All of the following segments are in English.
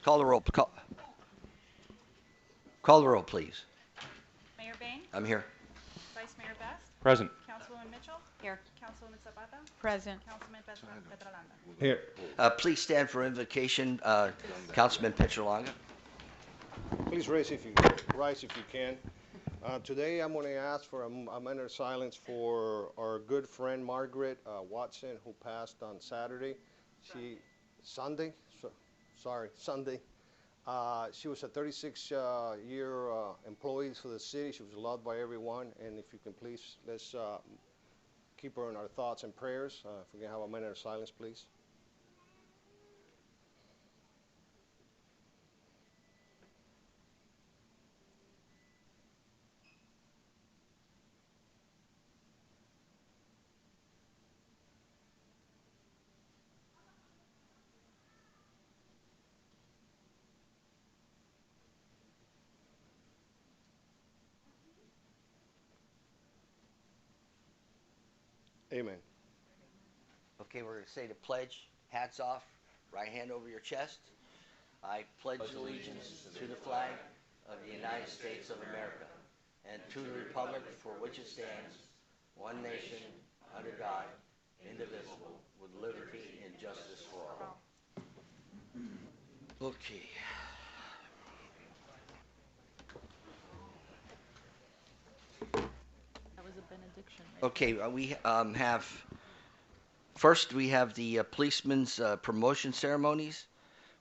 Call the roll. Call the roll, please. Mayor Bain, I'm here. Vice Mayor Best, Present. Councilwoman Mitchell, Here. Councilwoman Zapata, Present. Councilman Petrolanda. Here. Please stand for invocation, Councilman Petrolanga. Please rise if you can. Today I'm going to ask for a minute of silence for our good friend Margaret Watson, who passed on Saturday. Sunday? Sorry, Sunday. She was a 36-year employee for the city. She was loved by everyone. And if you can please, let's keep her in our thoughts and prayers. If we can have a minute of silence, please. Amen. Okay, we're going to say the pledge. Hats off. Right hand over your chest. I pledge allegiance to the flag of the United States of America and to the republic for which it stands, one nation, under God, indivisible, with liberty and justice for all. Okay. That was a benediction. Right? Okay, we have the policeman's promotion ceremonies.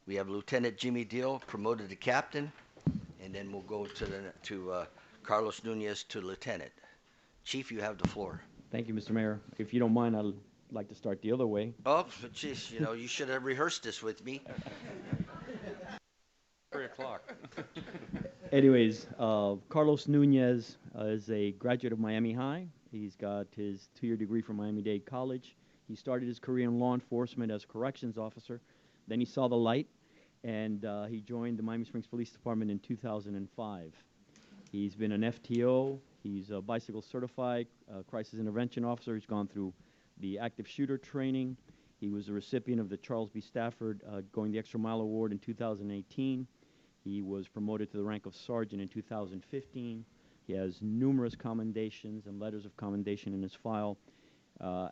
We have Lieutenant Jimmy Deol promoted to captain, and then we'll go to Carlos Nunez to lieutenant. Chief, you have the floor. Thank you, Mr. Mayor. If you don't mind, I'd like to start the other way. Oh, jeez, you should have rehearsed this with me. 3 o'clock. Anyways, Carlos Nunez is a graduate of Miami High. He's got his 2-year degree from Miami-Dade College. He started his career in law enforcement as a corrections officer. Then he saw the light, and he joined the Miami Springs Police Department in 2005. He's been an FTO. He's a bicycle certified crisis intervention officer. He's gone through the active shooter training. He was a recipient of the Charles B. Stafford Going the Extra Mile Award in 2018. He was promoted to the rank of sergeant in 2015. He has numerous commendations and letters of commendation in his file.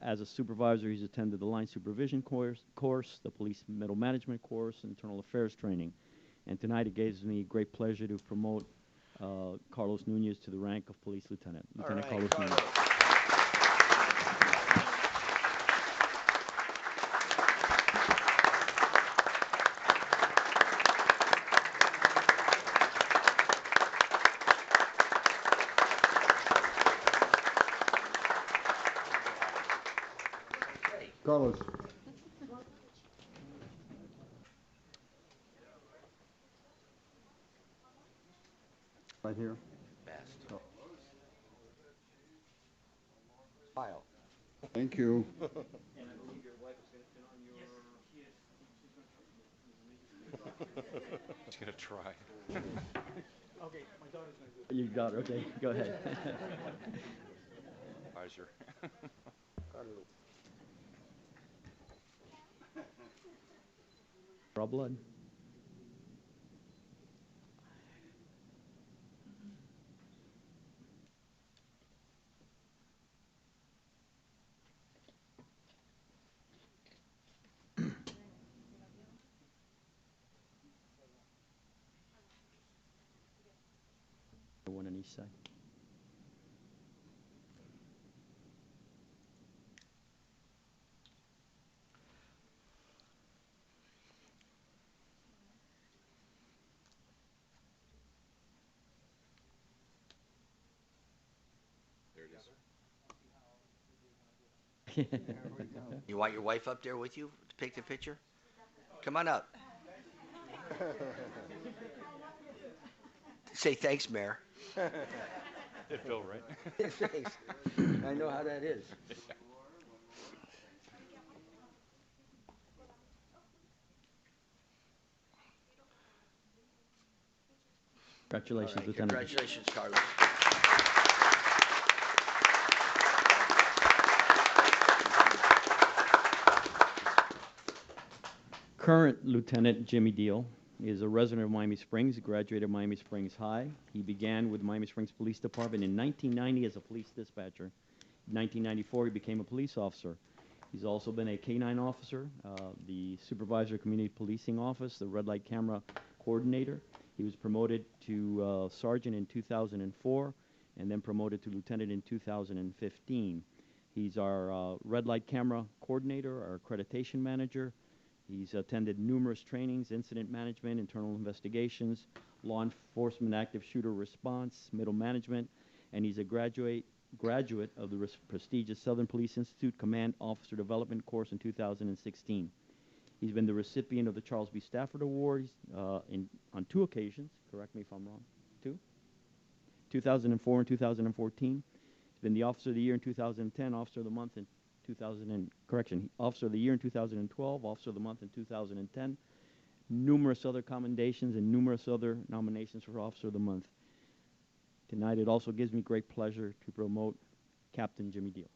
As a supervisor, he's attended the line supervision course, the police middle management course, internal affairs training. And tonight it gives me great pleasure to promote Carlos Nunez to the rank of police lieutenant. Lieutenant All right, Carlos Nunez. Carlos. Right here. Best. Smile. Thank you. And I believe your wife is going to sit on your... Yes, She's going to try. Okay, my daughter's going to do it. You got her, okay, go ahead. Advisor. Draw blood. One on each side. There it is. You want your wife up there with you to take the picture? Come on up. Say thanks, Mayor. Did Phil, right? Thanks. I know how that is. Congratulations, Right, Lieutenant. congratulations, Carlos. Current Lieutenant Jimmy Deol is a resident of Miami Springs. He graduated Miami Springs High. He began with Miami Springs Police Department in 1990 as a police dispatcher. In 1994, he became a police officer. He's also been a K-9 officer, the supervisor of community policing office, the red light camera coordinator. He was promoted to sergeant in 2004 and then promoted to lieutenant in 2015. He's our red light camera coordinator, our accreditation manager. He's attended numerous trainings, incident management, internal investigations, law enforcement active shooter response, middle management, and he's a graduate of the prestigious Southern Police Institute Command Officer Development course in 2016. He's been the recipient of the Charles B. Stafford Award on 2 occasions. Correct me if I'm wrong. 2? 2004 and 2014. He's been the Officer of the Year in 2010, Officer of the Month in Officer of the Year in 2012, Officer of the Month in 2010. Numerous other commendations and numerous other nominations for Officer of the Month. Tonight, it also gives me great pleasure to promote Captain Jimmy Deol.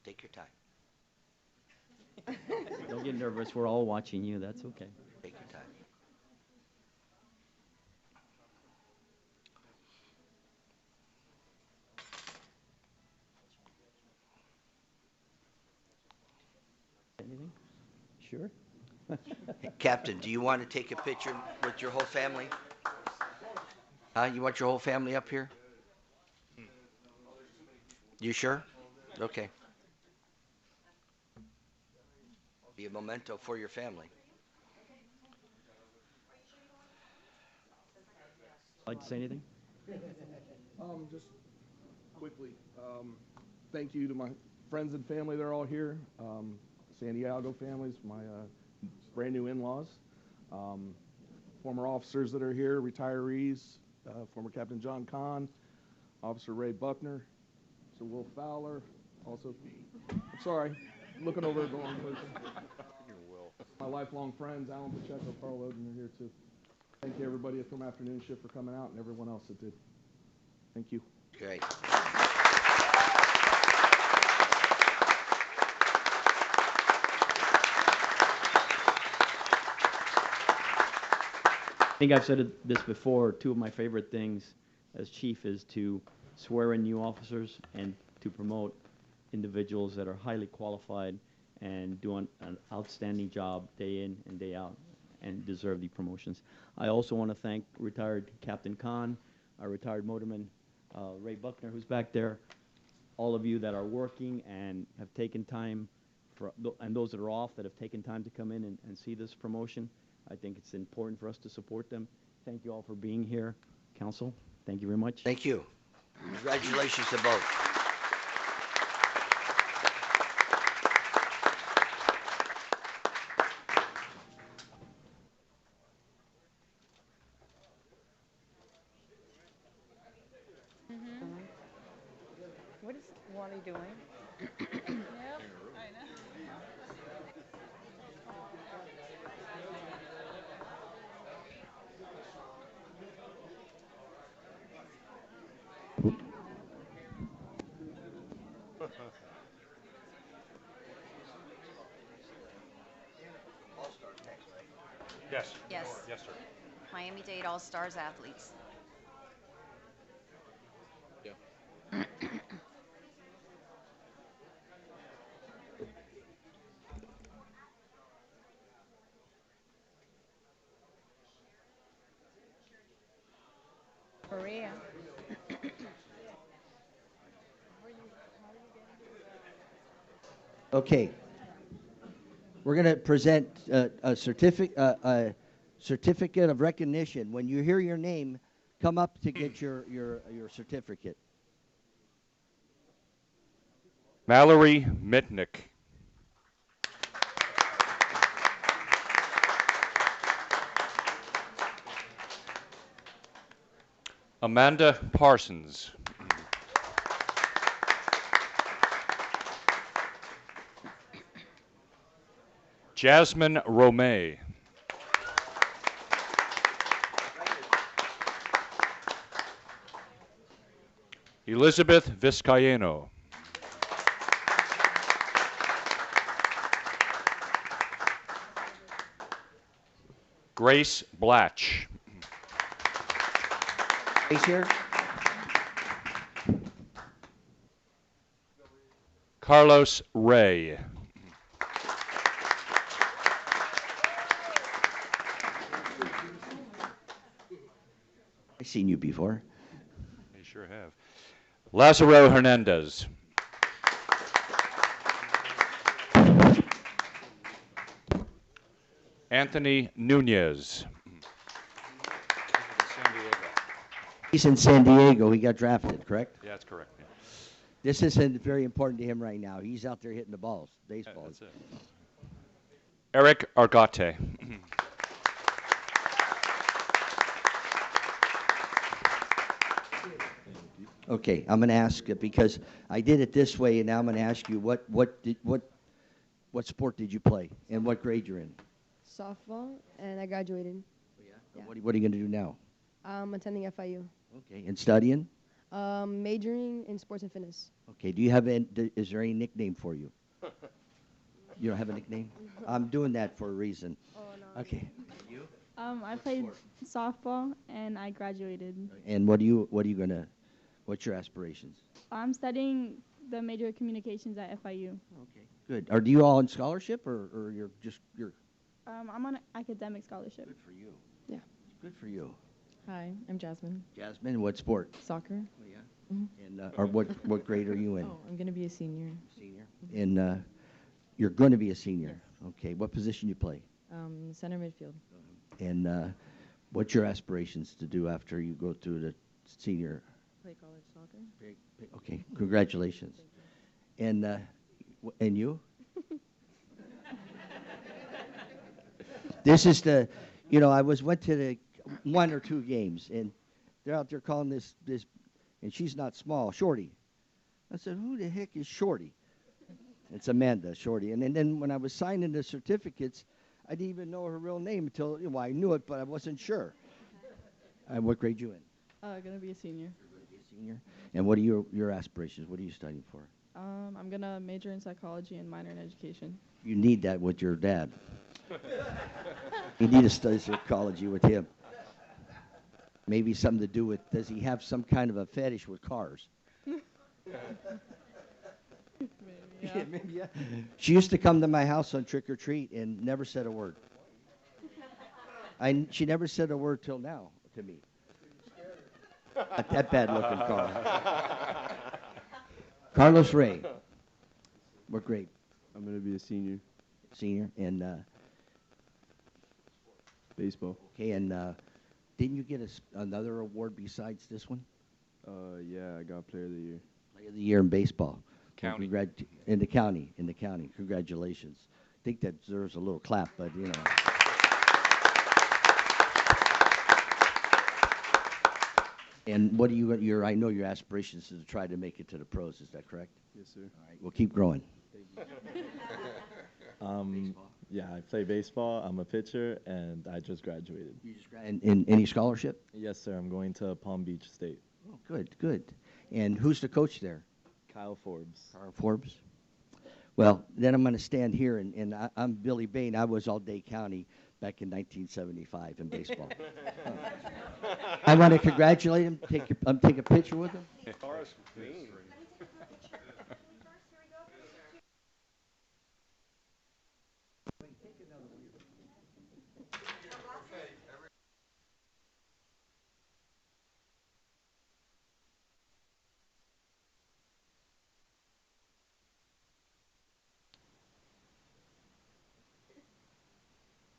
Take your time. Don't get nervous. We're all watching you. That's okay. Take your time. Anything? Sure. Hey, Captain, do you want to take a picture with your whole family? You want your whole family up here? You sure? Okay. Be a memento for your family. Like to say anything? Just quickly, thank you to my friends and family that are all here. San Diego families, my brand new in-laws, former officers that are here, retirees, former Captain John Kahn, Officer Ray Buckner, Sir Will Fowler, also, I'm sorry, looking over at the wrong person. My lifelong friends, Alan Pacheco, Carl Oden, are here too. Thank you everybody from afternoon shift for coming out and everyone else that did. Thank you. Great. I think I've said this before. 2 of my favorite things as chief is to swear in new officers and to promote individuals that are highly qualified and doing an outstanding job day in and day out and deserve the promotions. I also want to thank retired Captain Kahn, our retired motorman Ray Buckner, who's back there, all of you that are working and have taken time, and those that are off that have taken time to come in and see this promotion. I think it's important for us to support them. Thank you all for being here. Council, thank you very much. Thank you. Congratulations to both. What is Wally doing? Yep, I know. Yes. Yes. Yes, sir. Miami-Dade All-Stars athletes. Yeah. Okay. We're going to present a certificate of recognition. When you hear your name, come up to get your certificate. Mallory Mitnick. Amanda Parsons. Jasmine Romay. Elizabeth Vizcaino. Grace Blatch. Grace here. Carlos Ray. I've seen you before. You sure have. Lazaro Hernandez. Anthony Nunez. San Diego. He's in San Diego. He got drafted, correct? Yeah, that's correct. Yeah. This isn't very important to him right now. He's out there hitting the balls, baseballs. That's it. Eric Argate. Okay, I'm going to ask because I did it this way, and now I'm going to ask you what sport did you play, and what grade you're in? Softball, and I graduated. Yeah. What are you going to do now? I'm attending FIU. Okay, and studying? Majoring in sports and fitness. Okay, is there any nickname for you? You don't have a nickname? I'm doing that for a reason. Oh, no. Okay. I played softball and I graduated. And what's your aspirations? I'm studying the major of communications at FIU. Okay, good. Are you all in scholarship or you're I'm on an academic scholarship. good for you? Yeah. Good for you. Hi, I'm Jasmine. Jasmine, what sport? Soccer. Oh, yeah. Mhm. And or what grade are you in? Oh, I'm going to be a senior. Senior. And you're going to be a senior. Yes. Okay. What position you play? Center midfield. And what's your aspirations to do after you go through the senior? Play college soccer. Okay. Congratulations. And you? This is I went to the 1 or 2 games, and they're out there calling this, and she's not small, Shorty. I said, who the heck is Shorty? It's Amanda, Shorty. And then when I was signing the certificates, I didn't even know her real name until, I knew it, but I wasn't sure. What grade you in? Gonna be a senior. Senior. And what are your aspirations? What are you studying for? I'm gonna major in psychology and minor in education. You need that with your dad. You need to study psychology with him. Maybe something to do with, does he have some kind of a fetish with cars? Yeah. Maybe, yeah. She used to come to my house on trick or treat and never said a word. She never said a word till now to me. That bad looking car. Carlos Ray. What grade? I'm going to be a senior. Senior. And Baseball. okay, and didn't you get another award besides this one? Yeah, I got Player of the Year. Player of the Year in baseball. County. In the county. Congratulations. I think that deserves a little clap, but And what do I know your aspirations is to try to make it to the pros. Is that correct? Yes, sir. All right. Well, keep growing. Yeah, I play baseball. I'm a pitcher, and I just graduated. You just in any scholarship? Yes, sir. I'm going to Palm Beach State. Oh, good. And who's the coach there? Kyle Forbes. Carl Forbes. Well, then I'm going to stand here, and I'm Billy Bain. I was all Day County back in 1975 in baseball. I want to congratulate him. Take a picture with him.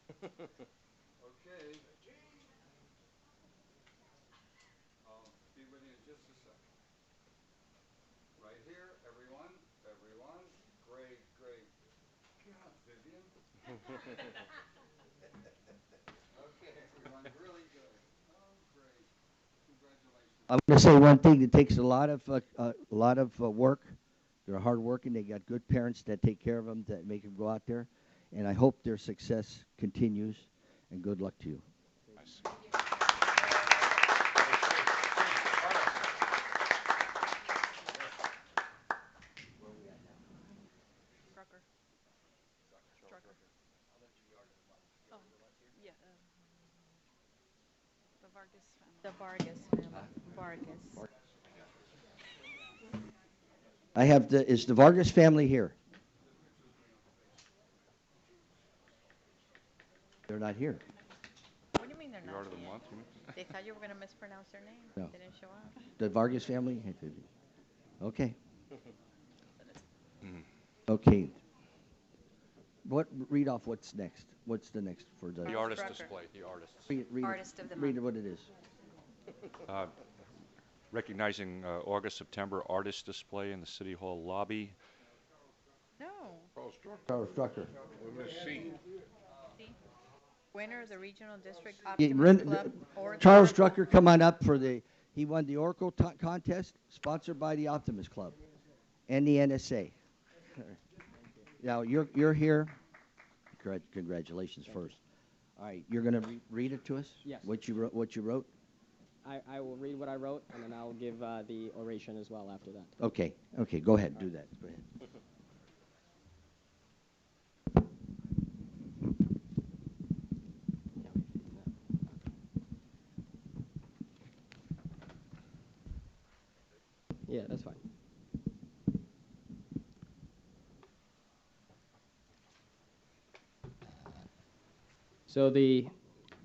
Okay. I'll be with you in just a second. Right here, everyone. Everyone. Great, great. God, Vivian. Okay, everyone. Really good. Oh, great. Congratulations. I'm going to say one thing that takes a lot of work. They're hardworking. They got good parents that take care of them, that make them go out there, and I hope their success continues. And good luck to you. Nice. Strucker. Strucker. Oh, yeah. The Vargas family. The Vargas family. Vargas. I have is the Vargas family here? They're not here. What do you mean they're The not art of the here? month. You mean? They thought you were going to mispronounce their name. No. They didn't show up. The Vargas family? Okay. Mhm. Okay. Read off what's next. What's the next for the The artist Strucker. display. The artists. read Artist of the read month. what it is. Recognizing August, September artist display in the City Hall lobby. No. Charles Strucker. See? Winner of the Regional District Yeah, Optimist Club. Charles Strucker, come on up for he won the Oracle contest, sponsored by the Optimist Club and the NSA. Now, you're here. Congratulations first. All right, you're going to read it to us? Yes. What you wrote? I will read what I wrote, and then I'll give the oration as well after that. Okay, go ahead, do that. Go ahead. Yeah, that's fine. So the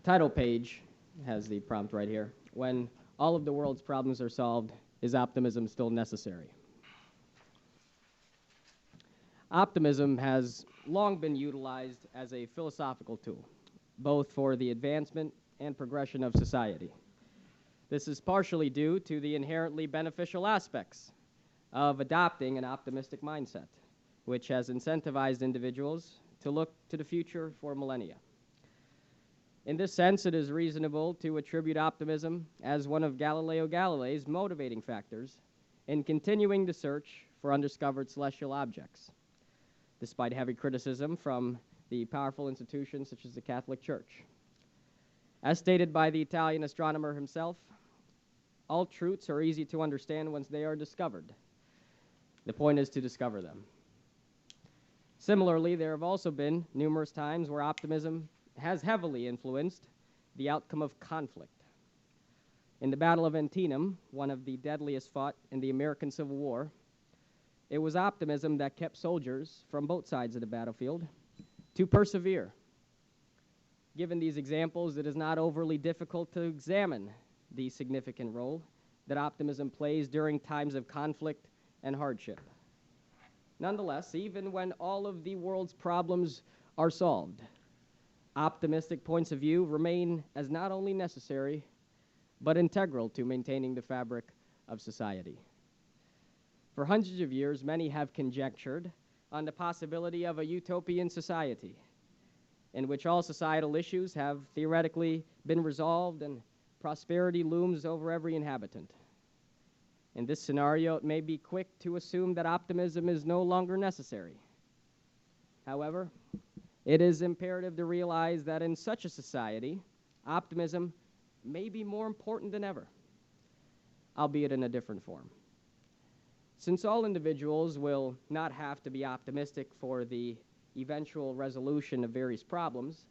title page has the prompt right here. When all of the world's problems are solved, is optimism still necessary? Optimism has long been utilized as a philosophical tool, both for the advancement and progression of society. This is partially due to the inherently beneficial aspects of adopting an optimistic mindset, which has incentivized individuals to look to the future for millennia. In this sense, it is reasonable to attribute optimism as one of Galileo Galilei's motivating factors in continuing the search for undiscovered celestial objects, despite heavy criticism from the powerful institutions such as the Catholic Church. As stated by the Italian astronomer himself, all truths are easy to understand once they are discovered. The point is to discover them. Similarly, there have also been numerous times where optimism has heavily influenced the outcome of conflict. In the Battle of Antietam, one of the deadliest fought in the American Civil War, it was optimism that kept soldiers from both sides of the battlefield to persevere. Given these examples, it is not overly difficult to examine the significant role that optimism plays during times of conflict and hardship. Nonetheless, even when all of the world's problems are solved, optimistic points of view remain as not only necessary, but integral to maintaining the fabric of society. For hundreds of years, many have conjectured on the possibility of a utopian society in which all societal issues have theoretically been resolved and prosperity looms over every inhabitant. In this scenario, it may be quick to assume that optimism is no longer necessary. However, it is imperative to realize that in such a society, optimism may be more important than ever, albeit in a different form. Since all individuals will not have to be optimistic for the eventual resolution of various problems,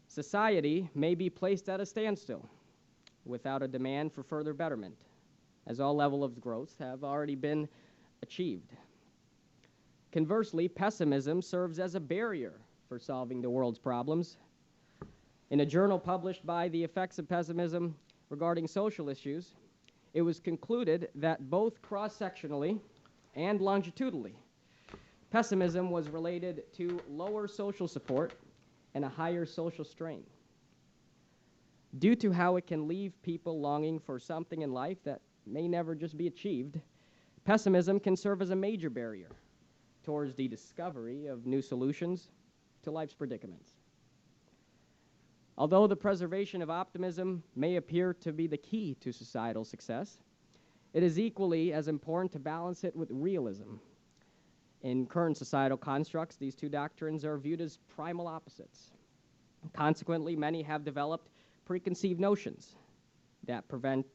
society may be placed at a standstill without a demand for further betterment, as all levels of growth have already been achieved. Conversely, pessimism serves as a barrier for solving the world's problems. In a journal published by the Effects of Pessimism regarding social issues, it was concluded that both cross-sectionally and longitudinally, pessimism was related to lower social support and a higher social strain. Due to how it can leave people longing for something in life that may never just be achieved, pessimism can serve as a major barrier towards the discovery of new solutions to life's predicaments. Although the preservation of optimism may appear to be the key to societal success, it is equally as important to balance it with realism. In current societal constructs, these two doctrines are viewed as primal opposites. Consequently, many have developed preconceived notions that prevent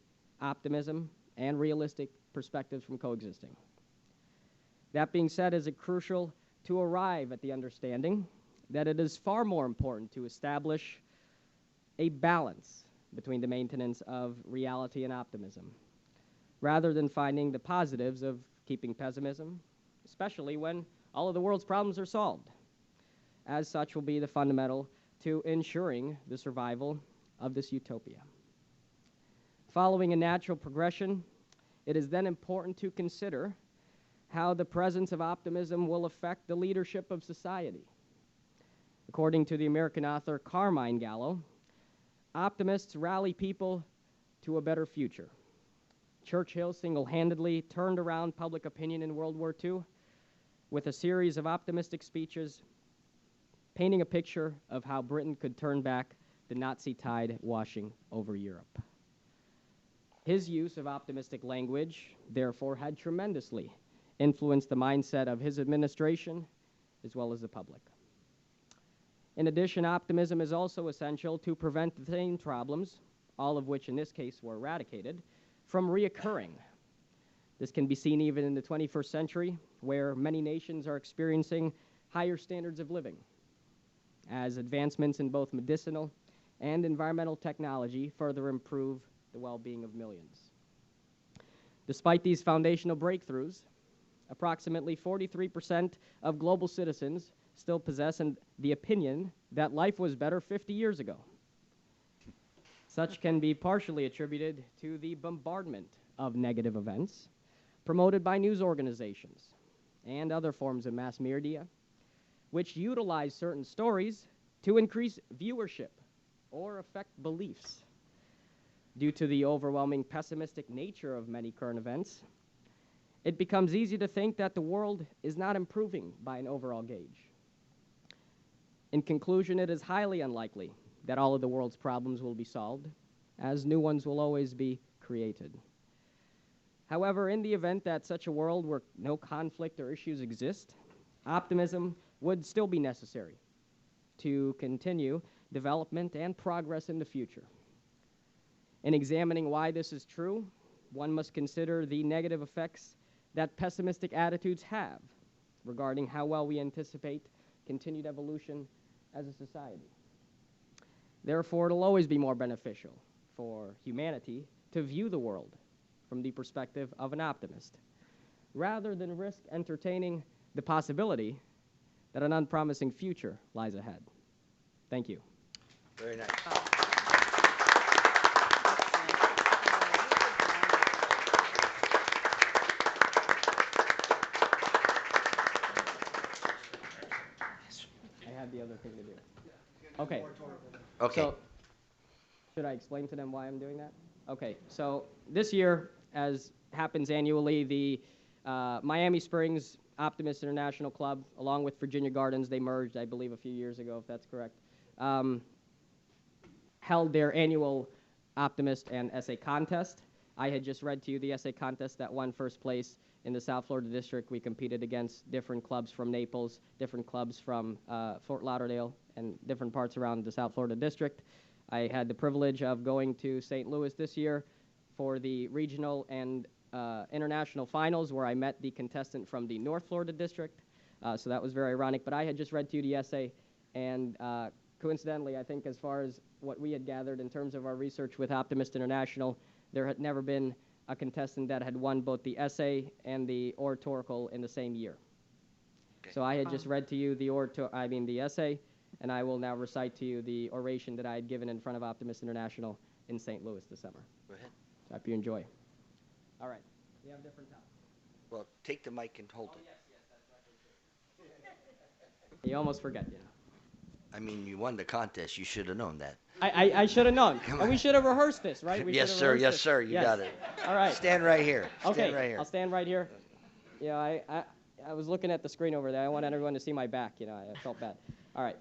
optimism and realistic perspectives from coexisting. That being said, it is crucial to arrive at the understanding that it is far more important to establish a balance between the maintenance of reality and optimism, rather than finding the positives of keeping pessimism, especially when all of the world's problems are solved. As such will be the fundamental to ensuring the survival of this utopia. Following a natural progression, it is then important to consider how the presence of optimism will affect the leadership of society. According to the American author Carmine Gallo, optimists rally people to a better future. Churchill single-handedly turned around public opinion in World War II with a series of optimistic speeches painting a picture of how Britain could turn back the Nazi tide washing over Europe. His use of optimistic language, therefore, had tremendously influenced the mindset of his administration as well as the public. In addition, optimism is also essential to prevent the same problems, all of which in this case were eradicated, from reoccurring. This can be seen even in the 21st century, where many nations are experiencing higher standards of living, as advancements in both medicinal and environmental technology further improve the well-being of millions. Despite these foundational breakthroughs, approximately 43% of global citizens still possess the opinion that life was better 50 years ago. Such can be partially attributed to the bombardment of negative events promoted by news organizations and other forms of mass media, which utilize certain stories to increase viewership or affect beliefs. Due to the overwhelming pessimistic nature of many current events, it becomes easy to think that the world is not improving by an overall gauge. In conclusion, it is highly unlikely that all of the world's problems will be solved, as new ones will always be created. However, in the event that such a world where no conflict or issues exist, optimism would still be necessary to continue development and progress in the future. In examining why this is true, one must consider the negative effects that pessimistic attitudes have regarding how well we anticipate continued evolution as a society. Therefore, it'll always be more beneficial for humanity to view the world from the perspective of an optimist, rather than risk entertaining the possibility that an unpromising future lies ahead. Thank you. Very nice. I had the other thing to do. Okay. Okay. So, should I explain to them why I'm doing that? Okay. So this year, as happens annually, the Miami Springs Optimist International Club, along with Virginia Gardens, they merged, I believe, a few years ago, if that's correct, held their annual Optimist and Essay Contest. I had just read to you the essay contest that won first place in the South Florida District. We competed against different clubs from Naples, different clubs from Fort Lauderdale, and different parts around the South Florida District. I had the privilege of going to St. Louis this year for the regional and international finals, where I met the contestant from the North Florida District. So that was very ironic. But I had just read to you the essay, and coincidentally, I think as far as what we had gathered in terms of our research with Optimist International, there had never been a contestant that had won both the essay and the oratorical in the same year. Okay. So I had just read to you the essay, and I will now recite to you the oration that I had given in front of Optimist International in St. Louis this summer. Go ahead. So I hope you enjoy. All right. We have different topics. Well, take the mic and hold it. Yes, that's right. You almost forget, you know. I mean, you won the contest. You should have known that. I should have known. Come And we on. should have rehearsed this, right? We Yes, should have sir. rehearsed Yes, this. sir. You Yes. got it. All right. Stand right here. Okay, Stand right here. I'll stand right here. Yeah, I was looking at the screen over there. I wanted everyone to see my back. You know, I felt bad. All right.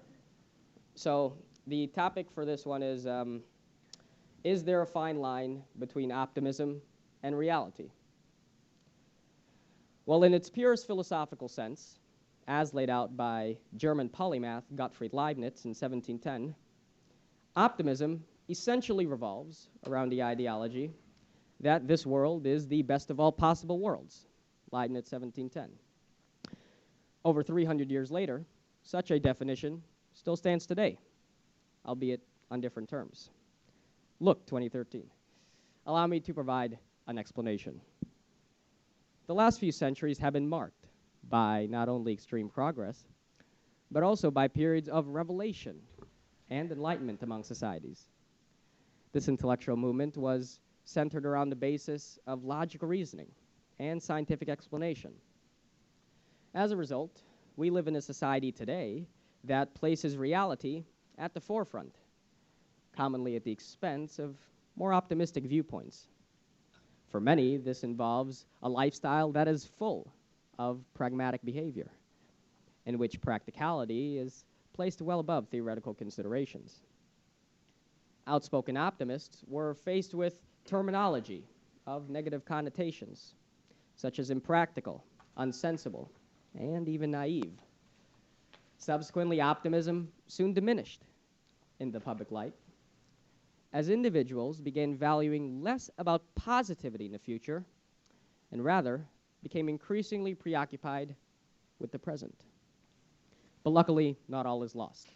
So the topic for this one is there a fine line between optimism and reality? Well, in its purest philosophical sense, as laid out by German polymath Gottfried Leibniz in 1710, optimism essentially revolves around the ideology that this world is the best of all possible worlds, Leibniz 1710. Over 300 years later, such a definition still stands today, albeit on different terms. Look, 2013. Allow me to provide an explanation. The last few centuries have been marked by not only extreme progress, but also by periods of revelation and enlightenment among societies. This intellectual movement was centered around the basis of logical reasoning and scientific explanation. As a result, we live in a society today that places reality at the forefront, commonly at the expense of more optimistic viewpoints. For many, this involves a lifestyle that is full of pragmatic behavior, in which practicality is placed well above theoretical considerations. Outspoken optimists were faced with terminology of negative connotations, such as impractical, unsensible, and even naive. Subsequently, optimism soon diminished in the public light, as individuals began valuing less about positivity in the future and rather became increasingly preoccupied with the present. But luckily, not all is lost,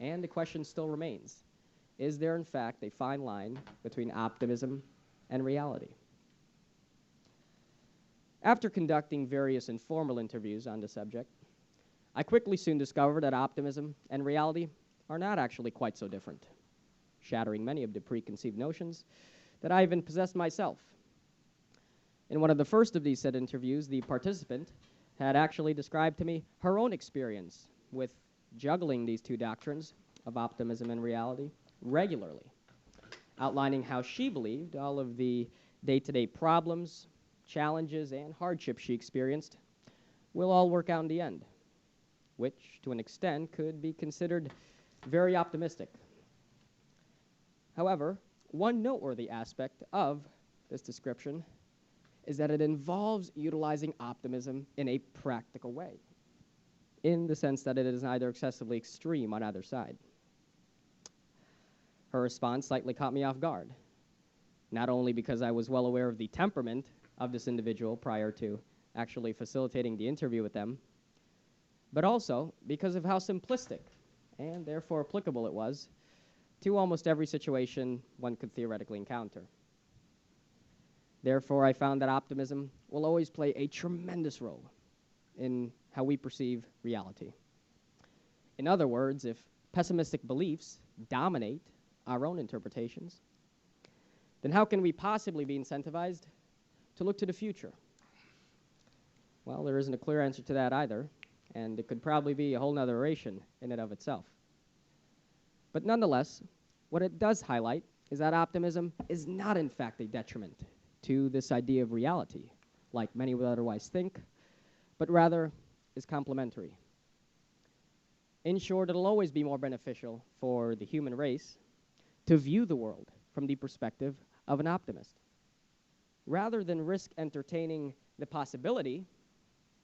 and the question still remains: is there in fact a fine line between optimism and reality? After conducting various informal interviews on the subject, I quickly soon discovered that optimism and reality are not actually quite so different, shattering many of the preconceived notions that I even possessed myself. In one of the first of these said interviews, the participant had actually described to me her own experience with juggling these two doctrines of optimism and reality regularly, outlining how she believed all of the day-to-day problems, challenges, and hardships she experienced will all work out in the end, which, to an extent, could be considered very optimistic. However, one noteworthy aspect of this description is that it involves utilizing optimism in a practical way, in the sense that it is neither excessively extreme on either side. Her response slightly caught me off guard, not only because I was well aware of the temperament of this individual prior to actually facilitating the interview with them, but also because of how simplistic and therefore applicable it was to almost every situation one could theoretically encounter. Therefore, I found that optimism will always play a tremendous role in how we perceive reality. In other words, if pessimistic beliefs dominate our own interpretations, then how can we possibly be incentivized to look to the future? Well, there isn't a clear answer to that either, and it could probably be a whole nother oration in and of itself. But nonetheless, what it does highlight is that optimism is not in fact a detriment to this idea of reality, like many would otherwise think, but rather is complementary. In short, it'll always be more beneficial for the human race to view the world from the perspective of an optimist, rather than risk entertaining the possibility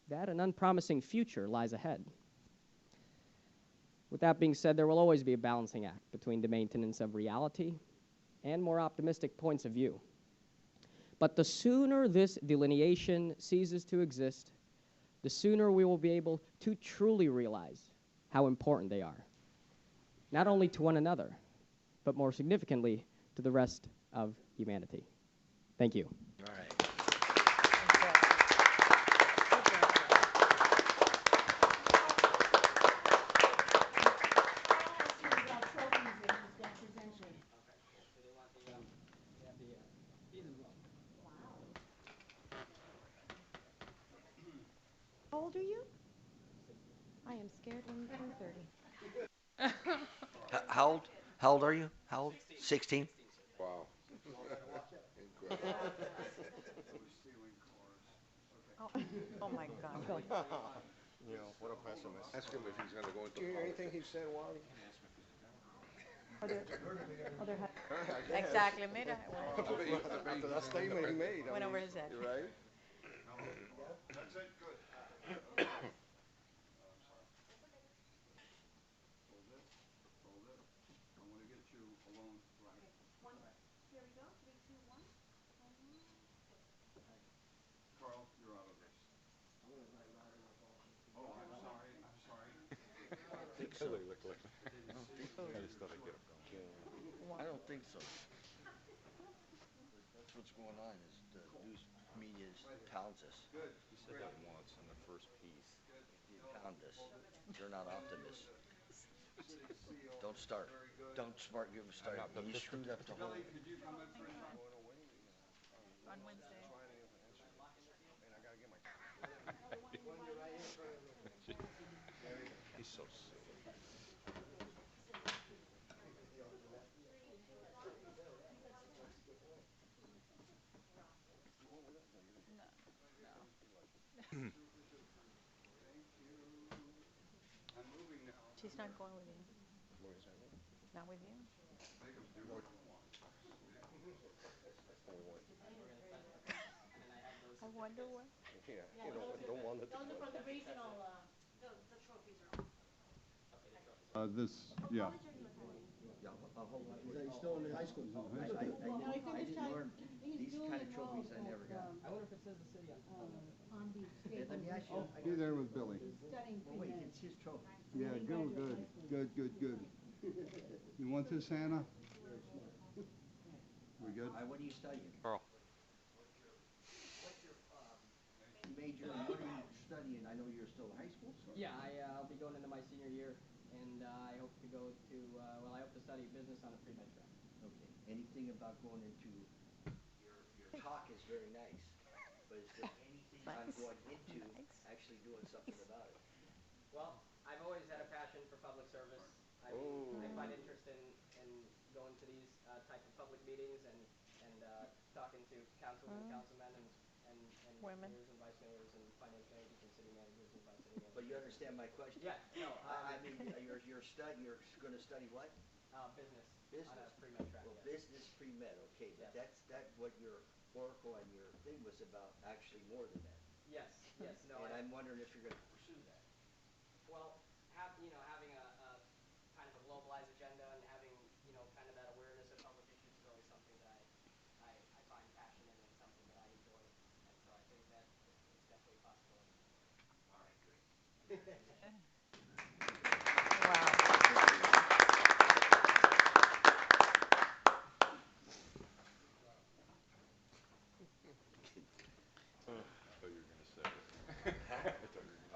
that an unpromising future lies ahead. With that being said, there will always be a balancing act between the maintenance of reality and more optimistic points of view. But the sooner this delineation ceases to exist, the sooner we will be able to truly realize how important they are, not only to one another, but more significantly to the rest of humanity. Thank you. All right. How old are you? I am scared when you turn 30. How old are you? How old? 16? Wow. Incredible. Oh, oh my God. Go. You know, what a pessimist. Ask him if he's going to go into Did you hear anything he politics. said, Wally? Exactly, mira. After that statement he made, Went over his head. you're right? That's it, good. Okay. I'm sorry. Hold it, hold it. I want to get you alone, right? Here we go. 3, 2, 1. Carl, you're out of this. Oh, I'm sorry, I'm sorry. I think so. I just thought I'd get him going. I don't think so. That's what's going on is the news media pounds us. Good. He said that once in the first piece. They pound us. They're not optimists. Don't start. Don't start. You start. You screwed up the whole. Billy, could you come in for a second? On Wednesday. He's so silly. I'm moving now. She's not going with you. Not with you. Make him do what you want. I wonder what. Yeah, you know, don't want it. Those are from the regional, the trophies are all. Yeah. Hold on. He's still in high school. I didn't learn these kind of trophies. I never got. I wonder if it says the city on On the Let me ask you. Be there with Billy. studying Wait, it's his trophy. Yeah, good. You want this, Hannah? We good? What are you studying? Carl. What's your major? And what are you studying? I know you're still in high school. So. Yeah, I'll be going into my senior year, and I hope to go to, I hope to study business on a pre-med track. Okay. Anything about going into your talk is very nice, but is there anything on going into actually doing something about it? Well, I've always had a passion for public service. I find interest in going to these type of public meetings and talking to councilmen, councilmen, and Women. mayors and vice mayors and finance managers and city managers and vice city managers. But you understand my question? Yeah, no, I mean, you're going to study what? business on a Business. pre-med track. Well, Yes. business pre-med, okay, but Yes. that's what your oracle and your thing was about, actually more than that. Yes, no. And I'm wondering if you're going to pursue that. Well, having a kind of a globalized agenda and having, kind of that awareness of public issues is always something that I find passion in and something that I enjoy. And so I think that it's definitely a possibility. All right, great.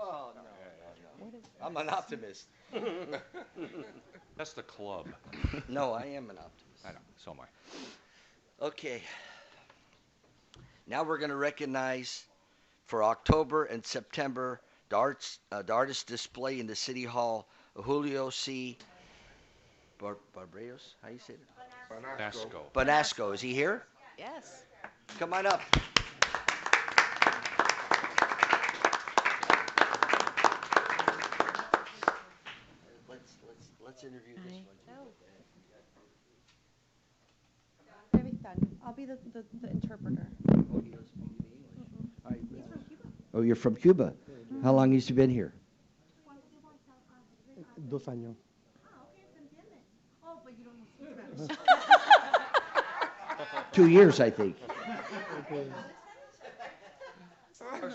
Oh, no. I'm an optimist. That's the club. No, I am an optimist. I know, so am I. Okay. Now we're going to recognize for October and September the artist display in the City Hall, Julio C. Barberos. How do you say it? Basco. Bonasco. Is he here? Yes. Come on up. Let's interview this one. I'll be the interpreter. Oh, he doesn't speak any English. All right. He's from Cuba. Oh, you're from Cuba. How long has you been here? 2 años. Ah, okay, se entiende. Oh, but you don't speak Spanish. 2 years, I think.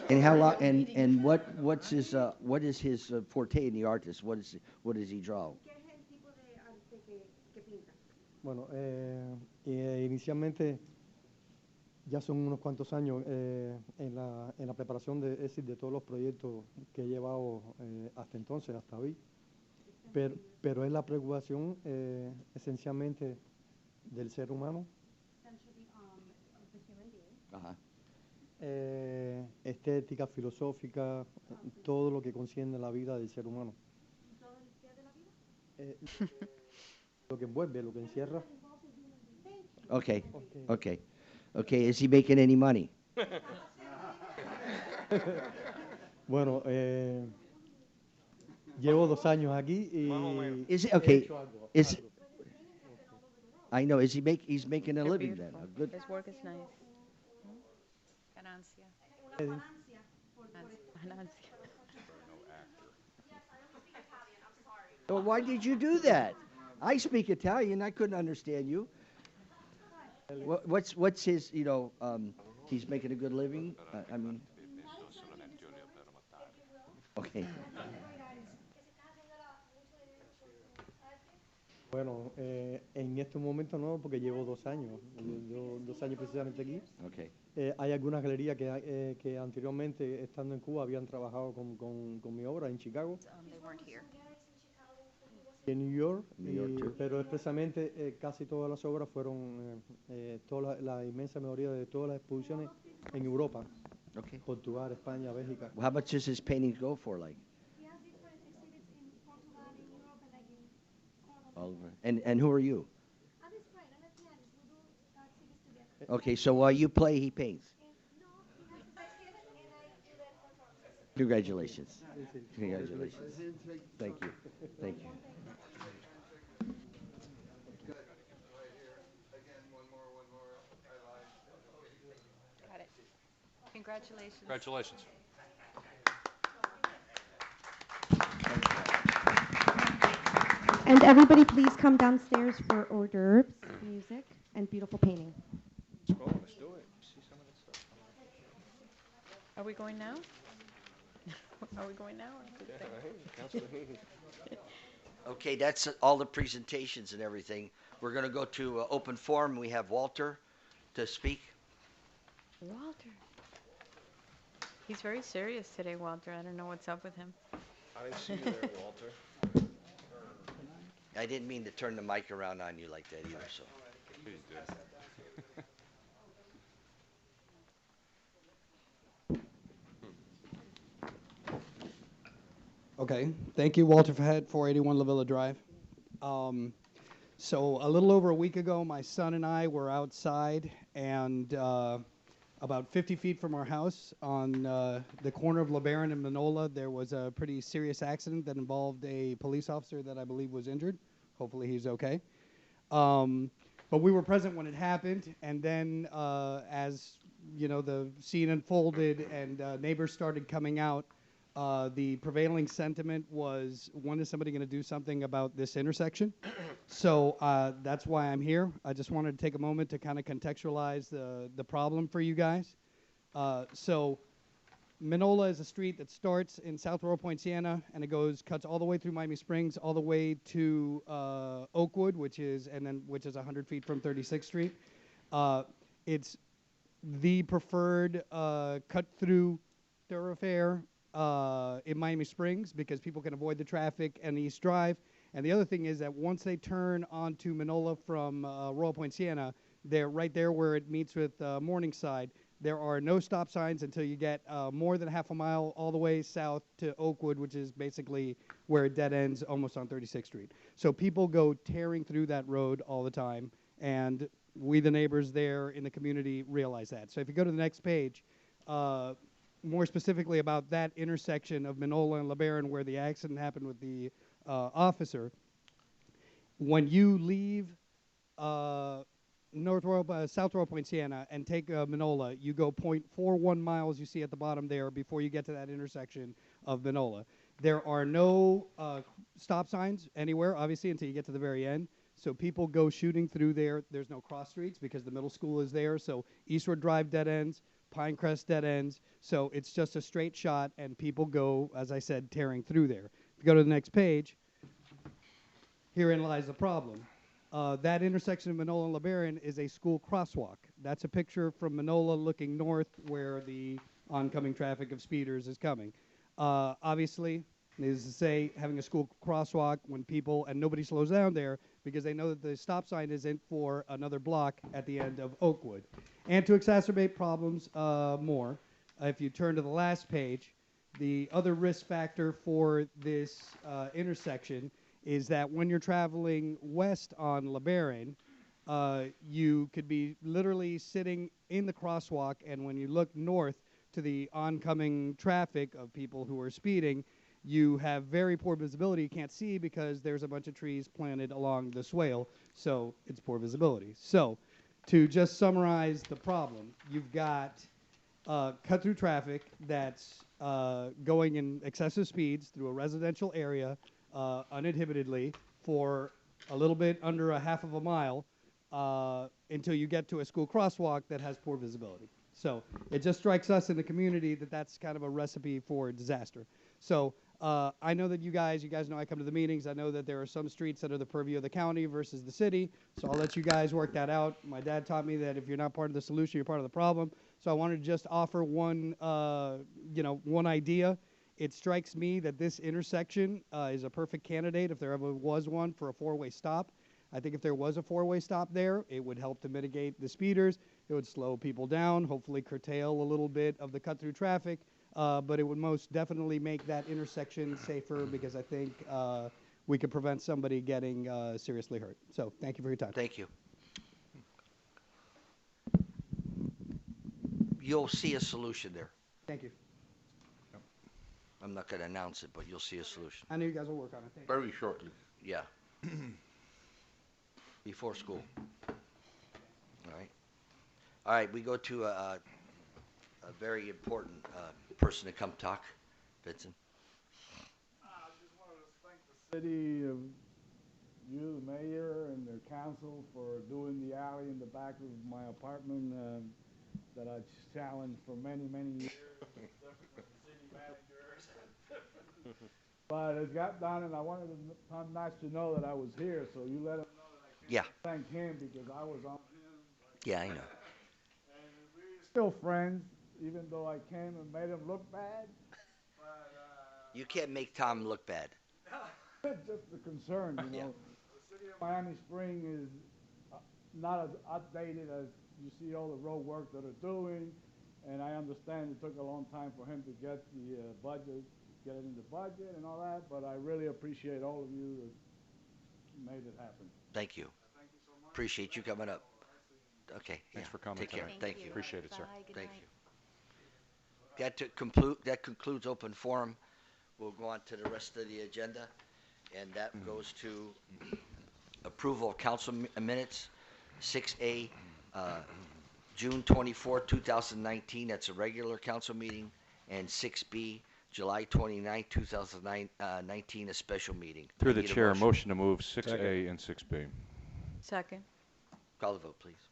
And how long? And what is his forte in the artist? What does he draw? ¿Qué es el tipo de arte que pinta? Bueno, inicialmente ya son unos cuantos años en la preparación de todos los proyectos que he llevado hasta entonces, hasta hoy. Pero es la preocupación esencialmente del ser humano, Essentially, the human being. Ajá. Estética, filosófica, todo lo que concierne la vida del ser humano. ¿Y todo el día de la vida? lo que envuelve, lo que encierra. Okay. Okay. Okay. Okay. Is he making any money? Bueno, llevo 2 años aquí y Is it he okay? hecho algo. Is I know. Is he he's making a They're living beautiful. then? A good. His work is nice. Ganancia. Ganancia. Well, why did you do that? I speak Italian. I couldn't understand you. What's his? He's making a good living. I mean. Okay. Bueno, en este momento no, porque llevo 2 años. Yo 2 años precisamente aquí. Okay. Hay algunas galerías que anteriormente, estando en Cuba, habían trabajado con mi obra en Chicago. They weren't here. En New York, New York, too. pero expresamente casi todas las obras fueron, la inmensa mayoría de todas las exposiciones en Europa. Okay. Portugal, España, Bélgica. Well, how much does his paintings go for, like? All over. And who are you? Okay, so while you play, he paints. Congratulations. Congratulations. Thank you. Thank you. Got it. Congratulations. Congratulations. And everybody please come downstairs for hors d'oeuvres, music, and beautiful painting. Let's go. Let's do it. See some of that stuff. Are we going now? Are we going now? Okay, that's all the presentations and everything. We're going to go to open forum. We have Walter to speak. Walter. He's very serious today, Walter. I don't know what's up with him. I didn't see you there, Walter. I didn't mean to turn the mic around on you like that either. So. Please do. Okay, thank you, Walter Fahed, 481 La Villa Drive. So a little over a week ago, my son and I were outside, and about 50 feet from our house on the corner of LeBaron and Manola, there was a pretty serious accident that involved a police officer that I believe was injured. Hopefully he's okay. But we were present when it happened, and then as the scene unfolded and neighbors started coming out, the prevailing sentiment was, when is somebody going to do something about this intersection? So that's why I'm here. I just wanted to take a moment to kind of contextualize the problem for you guys. So Manola is a street that starts in South Royal Point, Siena, and it cuts all the way through Miami Springs, all the way to Oakwood, which is 100 feet from 36th Street. It's the preferred cut-through thoroughfare in Miami Springs because people can avoid the traffic and East Drive. And the other thing is that once they turn onto Manola from Royal Point, Siena, they're right there where it meets with Morningside. There are no stop signs until you get more than half a mile all the way south to Oakwood, which is basically where it dead ends almost on 36th Street. So people go tearing through that road all the time, and we, the neighbors there in the community, realize that. So if you go to the next page, more specifically about that intersection of Manola and LeBaron where the accident happened with the officer, when you leave South Royal Point, Siena, and take Manola, you go 0.41 miles, you see at the bottom there, before you get to that intersection of Manola. There are no stop signs anywhere, obviously, until you get to the very end. So people go shooting through there. There's no cross streets because the middle school is there. So Eastwood Drive dead ends, Pinecrest dead ends. So it's just a straight shot, and people go, as I said, tearing through there. If you go to the next page, herein lies the problem. That intersection of Manola and LeBaron is a school crosswalk. That's a picture from Manola looking north where the oncoming traffic of speeders is coming. Obviously, needless to say, having a school crosswalk when people, and nobody slows down there because they know that the stop sign isn't for another block at the end of Oakwood. And to exacerbate problems more, if you turn to the last page, the other risk factor for this intersection is that when you're traveling west on LeBaron, you could be literally sitting in the crosswalk, and when you look north to the oncoming traffic of people who are speeding, you have very poor visibility. You can't see because there's a bunch of trees planted along the swale, so it's poor visibility. So to just summarize the problem, you've got cut-through traffic that's going in excessive speeds through a residential area uninhibitedly for a little bit under a half of a mile until you get to a school crosswalk that has poor visibility. So it just strikes us in the community that that's kind of a recipe for disaster. So I know that you guys know I come to the meetings. I know that there are some streets that are the purview of the county versus the city. So I'll let you guys work that out. My dad taught me that if you're not part of the solution, you're part of the problem. So I wanted to just offer one idea. It strikes me that this intersection is a perfect candidate, if there ever was one, for a four-way stop. I think if there was a four-way stop there, it would help to mitigate the speeders. It would slow people down, hopefully curtail a little bit of the cut-through traffic. But it would most definitely make that intersection safer because I think we could prevent somebody getting seriously hurt. So thank you for your time. Thank you. You'll see a solution there. Thank you. I'm not going to announce it, but you'll see a solution. I know you guys will work on it. Thank you. Very shortly. Yeah. Before school. All right. All right, we go to a very important person to come talk. Vincent. I just wanted to thank the city of you, the mayor, and their council for doing the alley in the back of my apartment that I challenged for many, many years. Different with the city managers. But it got done, and I wanted Nash to know that I was here, so you let him know that I can't thank him because I was on him. Yeah, I know. And we're still friends, even though I came and made him look bad. But You can't make Tom look bad. just the concern, you know. The city of Miami Springs is not as updated as you see all the road work that they're doing, and I understand it took a long time for him to get the budget, get it in the budget and all that, but I really appreciate all of you that made it happen. Thank you. Thank you so much. Appreciate you coming up. Okay. Thanks for coming Take care. tonight. Thank you. Appreciate it, sir. Thank you. That concludes open forum. We'll go on to the rest of the agenda, and that goes to approval of council minutes. 6A, June 24, 2019. That's a regular council meeting, and 6B, July 29, 2019, a special meeting. Through the Need a chair, motion to move 6A Second. and 6B. Second. Call the vote, please.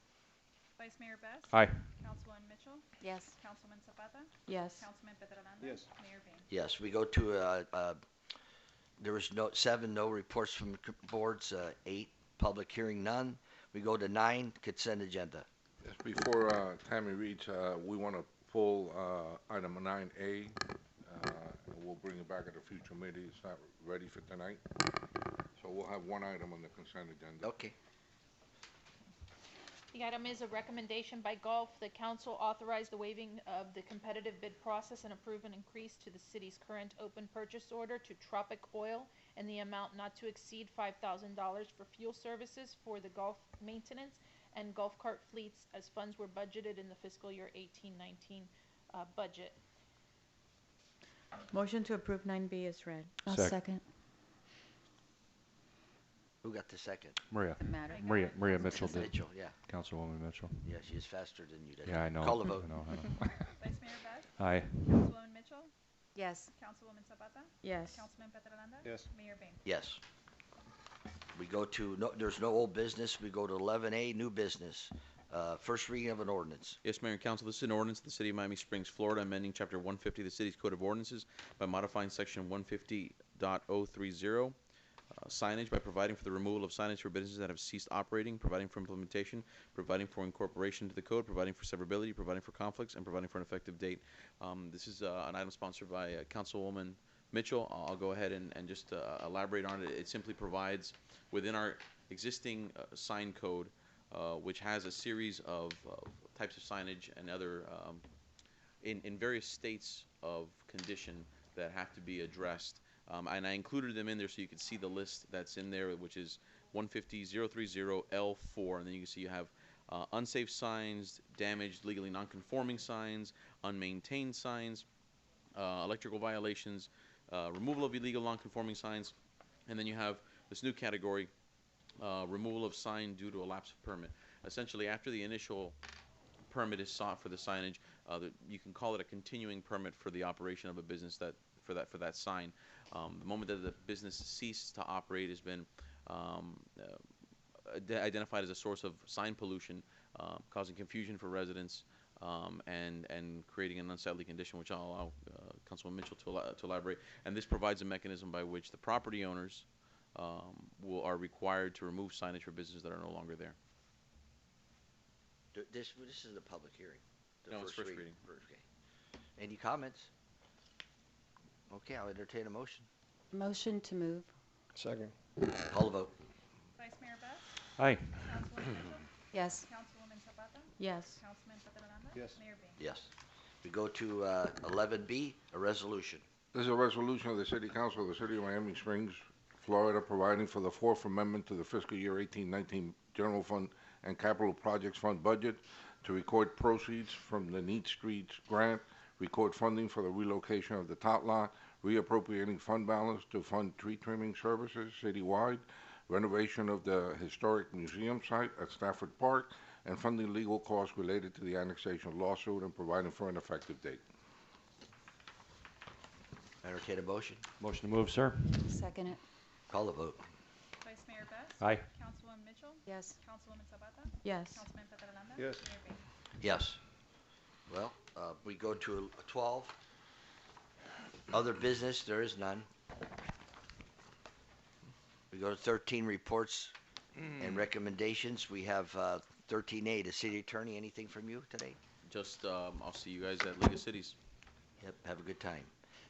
Vice Mayor Best? Aye. Councilwoman Mitchell? Yes. Councilman Zapata? Yes. Councilman Petrolanda? Yes. Mayor Bain? Yes, we go to, there was 7, no reports from boards, 8, public hearing, none. We go to 9, consent agenda. Yes, before Tammy reads, we want to pull item 9A. We'll bring it back at a future meeting. It's not ready for tonight. So we'll have one item on the consent agenda. Okay. The item is a recommendation by Gulf. The council authorized the waiving of the competitive bid process and approve an increase to the city's current open purchase order to Tropic Oil in the amount not to exceed $5,000 for fuel services for the Gulf maintenance and golf cart fleets as funds were budgeted in the fiscal year 18-19 budget. Motion to approve 9B is read. I'll second. Who got the second? Maria. Matter. Maria Mitchell did. Mitchell, yeah. Councilwoman Mitchell. Yeah, she's faster than you did. Yeah, I know. Call the vote. I know. Vice Mayor Best? Aye. Councilwoman Mitchell? Yes. Councilwoman Zapata? Yes. Councilman Petrolanda? Yes. Mayor Bain? Yes. We go to, there's no old business. We go to 11A, new business. First reading of an ordinance. Yes, Mayor and Council, this is an ordinance of the City of Miami Springs, Florida, amending Chapter 150 of the City's Code of Ordinances by modifying Section 150.030, signage by providing for the removal of signage for businesses that have ceased operating, providing for implementation, providing for incorporation to the code, providing for severability, providing for conflicts, and providing for an effective date. This is an item sponsored by Councilwoman Mitchell. I'll go ahead and just elaborate on it. It simply provides within our existing sign code, which has a series of types of signage and other in various states of condition that have to be addressed. And I included them in there so you could see the list that's in there, which is 150-030L4, and then you can see you have unsafe signs, damaged, legally non-conforming signs, unmaintained signs, electrical violations, removal of illegal non-conforming signs, and then you have this new category, removal of sign due to a lapse of permit. Essentially, after the initial permit is sought for the signage, you can call it a continuing permit for the operation of a business for that sign. The moment that the business ceased to operate has been identified as a source of sign pollution, causing confusion for residents, and creating an unsightly condition, which I'll allow Councilman Mitchell to elaborate. And this provides a mechanism by which the property owners are required to remove signage for businesses that are no longer there. This is a public hearing. The No, it's first reading. Any comments? Okay, I'll entertain a motion. Motion to move. Second. Call the vote. Vice Mayor Best? Aye. Councilwoman Mitchell? Yes. Councilwoman Zapata? Yes. Councilman Pataranda? Yes. Mayor Bean? Yes. We go to 11B, a resolution. This is a resolution of the City Council of the City of Miami Springs, Florida, providing for the Fourth Amendment to the fiscal year 18-19 General Fund and Capital Projects Fund budget to record proceeds from the Neat Streets grant, record funding for the relocation of the tot lot, reappropriating fund balance to fund tree trimming services citywide, renovation of the historic museum site at Stafford Park, and funding legal costs related to the annexation lawsuit and providing for an effective date. Entertain a motion. Motion to move, sir. Second it. Call the vote. Vice Mayor Best? Aye. Councilwoman Mitchell? Yes. Councilwoman Zapata? Yes. Councilman Pataranda? Yes. Mayor Bean? Yes. Well, we go to 12. Other business, there is none. We go to 13, reports and recommendations. We have 13A, the city attorney. Anything from you today? Just, I'll see you guys at League of Cities. Yep, have a good time.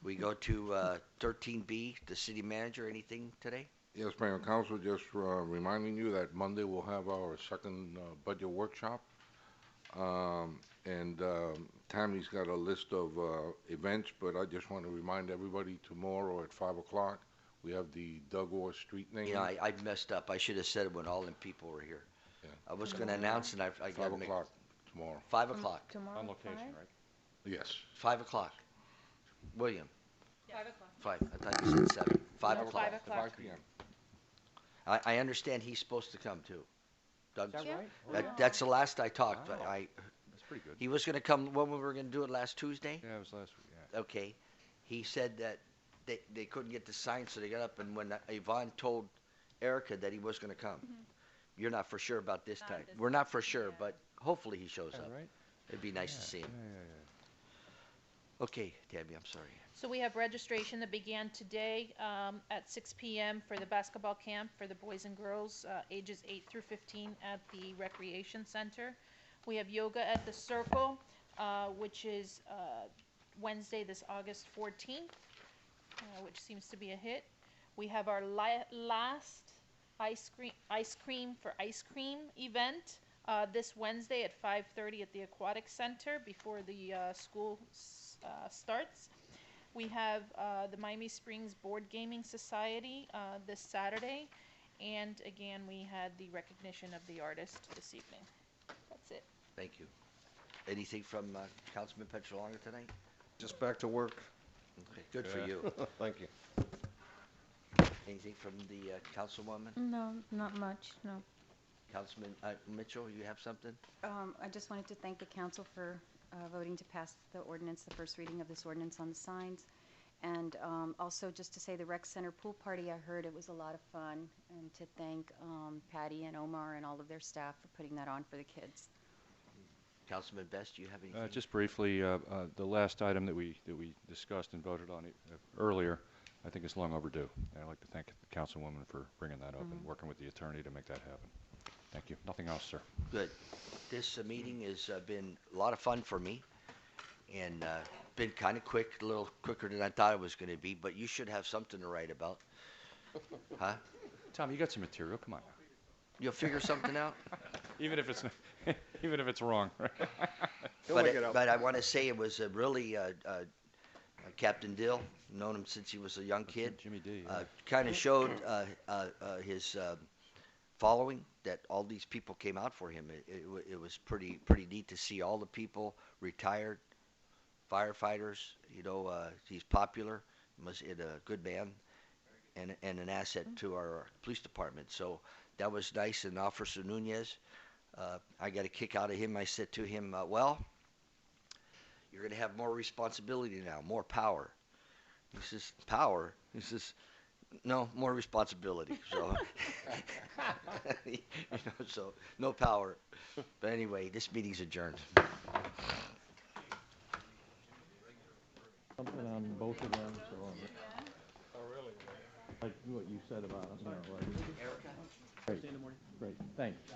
We go to 13B, the city manager. Anything today? Yes, Mayor and Council, just reminding you that Monday we'll have our second budget workshop. Tammy's got a list of events, but I just want to remind everybody tomorrow at 5 o'clock, we have the Doug Orr Street name. Yeah, I messed up. I should have said it when all them people were here. Yeah. I was going to announce, and I got 5 to make o'clock tomorrow. 5 o'clock. Tomorrow. On location, right? Yes. 5 o'clock. William. 5 o'clock. 5. I thought you said 7. 5 No, o'clock. 5 o'clock. 5 p.m. I understand he's supposed to come too. Doug, Is that right? that's the last I talked. Wow. That's pretty good. He was going to come when we were going to do it last Tuesday. Yeah, it was last week. Yeah. Okay. He said that they couldn't get the sign, so they got up. And when Yvonne told Erica that he was going to come, you're not for sure about this time. We're not for sure, but hopefully he shows up. Right? It'd be nice to see him. Okay, Tabby, I'm sorry. So we have registration that began today at 6 p.m. for the basketball camp for the boys and girls ages 8 through 15 at the Recreation Center. We have yoga at the Circle, which is Wednesday, this August 14th, which seems to be a hit. We have our last ice cream for ice cream event this Wednesday at 5:30 at the Aquatic Center before the school starts. We have the Miami Springs Board Gaming Society this Saturday, and again we had the recognition of the artist this evening. That's it. Thank you. Anything from Councilman Petrolonga tonight? Just back to work. Okay, good for you. Thank you. Anything from the councilwoman? No, not much, no. Councilman Mitchell, you have something? I just wanted to thank the council for voting to pass the ordinance, the first reading of this ordinance on the signs. And also just to say the rec center pool party, I heard it was a lot of fun, and to thank Patty and Omar and all of their staff for putting that on for the kids. Councilman Best, do you have anything? Just briefly, the last item that we discussed and voted on earlier, I think is long overdue. And I'd like to thank the councilwoman for bringing that up and working with the attorney to make that happen. Thank you. Nothing else, sir. Good. This meeting has been a lot of fun for me, and been kind of quick, a little quicker than I thought it was going to be, but you should have something to write about. Huh? Tom, you got some material. Come on. You'll figure something out? Even if it's wrong. But I want to say it was a really Captain Deol, known him since he was a young kid. Jimmy D. Yeah. Kind of showed his following, that all these people came out for him. It was pretty neat to see all the people, retired firefighters. You know, he's popular, was a good man, and an asset to our police department. So that was nice. And Officer Nunez, I got a kick out of him. I said to him, well, you're going to have more responsibility now, more power. He says, power? He says, no, more responsibility. So, you know, so no power. But anyway, this meeting's adjourned. Something on both of them, so. Oh, really? Like what you said about, you know, like. Erica? Great, great, thanks.